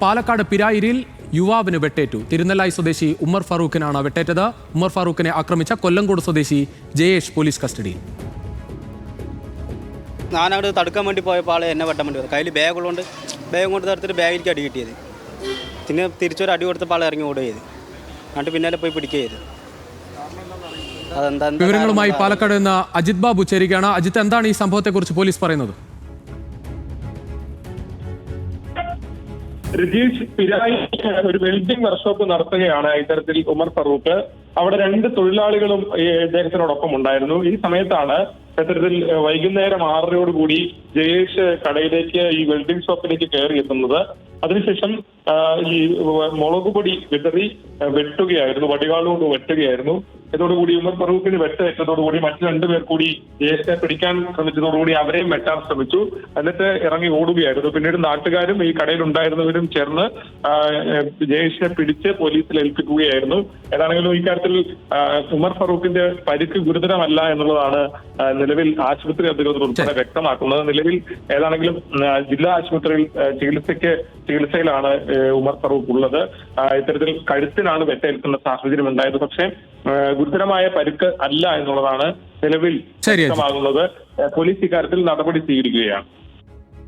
പാലക്കാട് പിരായിരിൽ യുവാവിന് വെട്ടേറ്റു. തിരുനെല്ലായി സ്വദേശി ഉമർ ഫാറൂഖിനാണ് വെട്ടേറ്റത്. ഉമർ ഫാറൂഖിനെ ആക്രമിച്ച കൊല്ലങ്കോട് സ്വദേശി ജയേഷ് പോലീസ് കസ്റ്റഡിയിൽ. ഞാനവിടെ തടുക്കാൻ വേണ്ടി പോയപ്പോൾ ആൾ എന്നെ വെട്ടാൻ വേണ്ടി വന്നു. കയ്യിൽ ബാഗുള്ളതുകൊണ്ട് ബാഗ് കൊണ്ട് തടുത്തിട്ട് ബാഗിലേക്ക് അടി കിട്ടിയത്. പിന്നെ തിരിച്ചൊരു അടി കൊടുത്തപ്പോൾ ആൾ ഇറങ്ങി ഓടുക ചെയ്ത്. എന്നിട്ട് പിന്നാലെ പോയി പിടിക്കുക ചെയ്ത്. വിവരങ്ങളുമായി പാലക്കാട് നിന്ന് അജിത് ബാബു ചേരുകയാണ്. അജിത്ത്, എന്താണ് ഈ സംഭവത്തെക്കുറിച്ച് പോലീസ് പറയുന്നത്? രജീഷ് പിരായി ഒരു വെൽഡിംഗ് വർക്ക്ഷോപ്പ് നടത്തുകയാണ് ഇത്തരത്തിൽ ഉമർ ഫറൂഖ്. അവിടെ 2 തൊഴിലാളികളും ഇദ്ദേഹത്തിനോടൊപ്പം ഉണ്ടായിരുന്നു. ഈ സമയത്താണ് ഇത്തരത്തിൽ വൈകുന്നേരം 6:30 ജയേഷ് കടയിലേക്ക് ഈ വെൽഡിംഗ് ഷോപ്പിലേക്ക് കയറി എത്തുന്നത്. അതിനുശേഷം ഈ മുളക് പൊടി വിതറി വെട്ടുകയായിരുന്നു, വടിവാളുകൊണ്ട് വെട്ടുകയായിരുന്നു. ഇതോടുകൂടി ഉമർ ഫറൂഖിന് വെട്ടേറ്റതോടുകൂടി മറ്റു 2 പേർ കൂടി ജയേഷിനെ പിടിക്കാൻ ശ്രമിച്ചതോടുകൂടി അവരെയും വെട്ടാൻ ശ്രമിച്ചു. എന്നിട്ട് ഇറങ്ങി ഓടുകയായിരുന്നു. പിന്നീട് നാട്ടുകാരും ഈ കടയിൽ ഉണ്ടായിരുന്നവരും ചേർന്ന് ജയേഷിനെ പിടിച്ച് പോലീസിൽ ഏൽപ്പിക്കുകയായിരുന്നു. ഏതാണെങ്കിലും ഇക്കാര്യത്തിൽ ഉമർ ഫറൂഖിന്റെ പരിക്ക് ഗുരുതരമല്ല എന്നുള്ളതാണ് നിലവിൽ ആശുപത്രി അധികൃതർ ഉൾപ്പെടെ വ്യക്തമാക്കുന്നത്. നിലവിൽ ഏതാണെങ്കിലും ജില്ലാ ആശുപത്രിയിൽ ചികിത്സയിലാണ് ഉമർ ഫറൂഖ് ഉള്ളത്. ഇത്തരത്തിൽ കഴുത്തിനാണ് വെട്ടേൽക്കുന്ന സാഹചര്യം ഉണ്ടായത്. പക്ഷേ ഗുരുതരമായ പരിക്ക് അല്ല എന്നുള്ളതാണ് നിലവിൽ വ്യക്തമാകുന്നത്. പോലീസ് ഇക്കാര്യത്തിൽ നടപടി സ്വീകരിക്കുകയാണ്.